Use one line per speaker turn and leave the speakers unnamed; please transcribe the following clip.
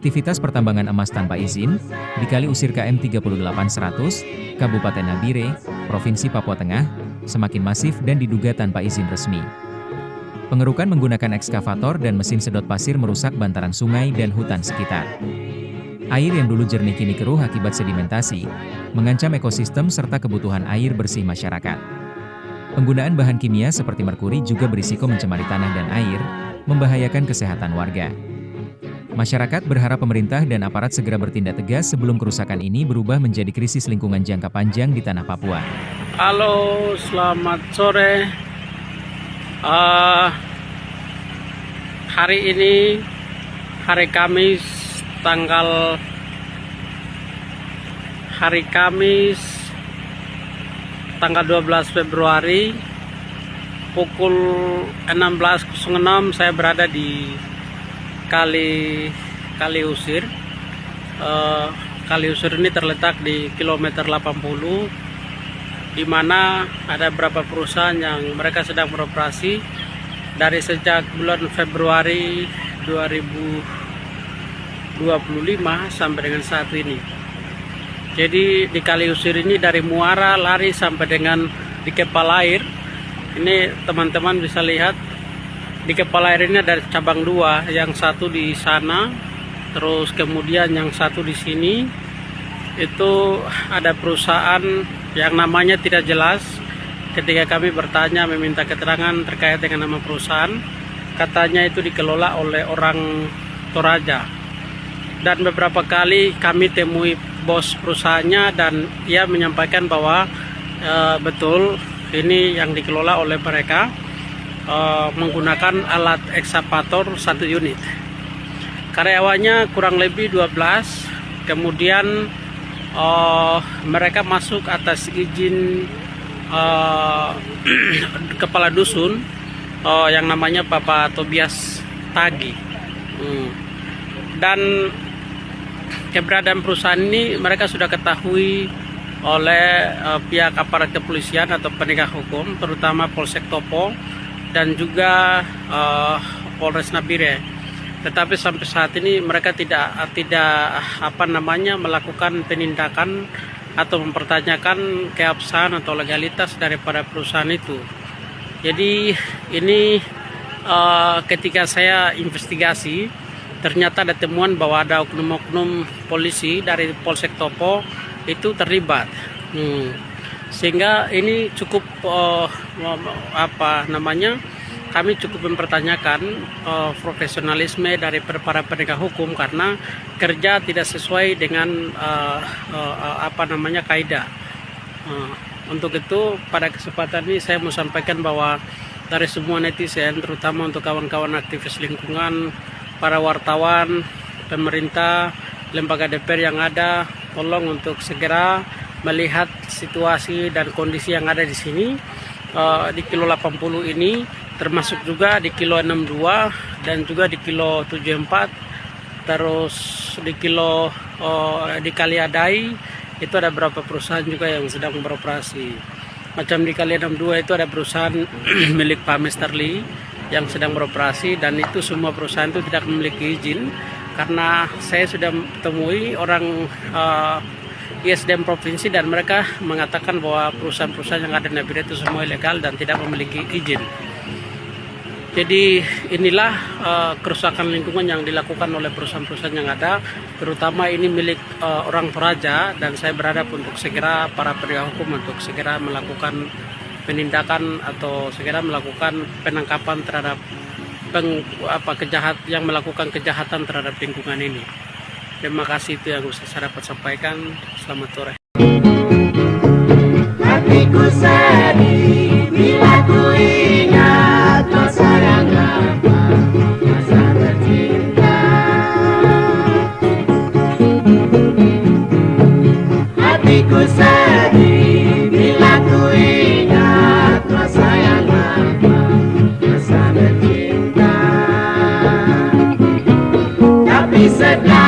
Aktivitas pertambangan emas tanpa izin di Kali Usir KM 38100, Kabupaten Nabire, Provinsi Papua Tengah, semakin masif dan diduga tanpa izin resmi. Pengerukan menggunakan ekskavator dan mesin sedot pasir merusak bantaran sungai dan hutan sekitar. Air yang dulu jernih kini keruh akibat sedimentasi, mengancam ekosistem serta kebutuhan air bersih masyarakat. Penggunaan bahan kimia seperti merkuri juga berisiko mencemari tanah dan air, membahayakan kesehatan warga. Masyarakat berharap pemerintah dan aparat segera bertindak tegas sebelum kerusakan ini berubah menjadi krisis lingkungan jangka panjang di tanah Papua.
Halo, selamat sore. Hari ini hari Kamis tanggal 12 Februari pukul 16.06 saya berada di Kali Usir. Kali Usir ini terletak di kilometer 80, di mana ada beberapa perusahaan yang mereka sedang beroperasi dari sejak bulan Februari 2025 sampai dengan saat ini. Jadi di Kali Usir ini dari muara lari sampai dengan di kepala air. Ini teman-teman bisa lihat di kepala air ini ada cabang dua, yang satu di sana, terus kemudian yang satu di sini. Itu ada perusahaan yang namanya tidak jelas. Ketika kami bertanya meminta keterangan terkait dengan nama perusahaan, katanya itu dikelola oleh orang Toraja. Dan beberapa kali kami temui bos perusahaannya dan ia menyampaikan bahwa betul ini yang dikelola oleh mereka, menggunakan alat ekskavator 1 unit. Karyawannya kurang lebih 12. Kemudian mereka masuk atas izin kepala dusun yang namanya Bapak Tobias Tagi. Dan keberadaan perusahaan ini mereka sudah ketahui oleh pihak aparat kepolisian atau penegak hukum, terutama Polsek Topo dan juga Polres Nabire. Tetapi sampai saat ini mereka tidak melakukan penindakan atau mempertanyakan keabsahan atau legalitas daripada perusahaan itu. Jadi ini ketika saya investigasi, ternyata ada temuan bahwa ada oknum-oknum polisi dari Polsek Topo itu terlibat. Sehingga ini cukup kami cukup mempertanyakan profesionalisme dari para penegak hukum, karena kerja tidak sesuai dengan kaidah. Untuk itu pada kesempatan ini saya mau sampaikan bahwa dari semua netizen, terutama untuk kawan-kawan aktivis lingkungan, para wartawan, pemerintah, lembaga DPR yang ada, tolong untuk segera melihat situasi dan kondisi yang ada di sini, di kilo 80 ini, termasuk juga di kilo 62 dan juga di kilo 74, terus di kilo di Kali Adai itu ada beberapa perusahaan juga yang sedang beroperasi. Macam di Kali 62 itu ada perusahaan milik Pak Mr. Lee yang sedang beroperasi, dan itu semua perusahaan itu tidak memiliki izin, karena saya sudah temui orang ISDM provinsi dan mereka mengatakan bahwa perusahaan-perusahaan yang ada di Nabire itu semua ilegal dan tidak memiliki izin. Jadi inilah kerusakan lingkungan yang dilakukan oleh perusahaan-perusahaan yang ada, terutama ini milik orang Toraja, dan saya berharap untuk segera para penegak hukum untuk segera melakukan penindakan atau segera melakukan penangkapan terhadap yang melakukan kejahatan terhadap lingkungan ini. Terima kasih, itu yang saya dapat sampaikan. Selamat sore.
Hatiku sedih bila ku ingat masa yang lama, masa tercinta. Hatiku sedih bila ku ingat masa yang lama, masa tercinta. Tapi sedang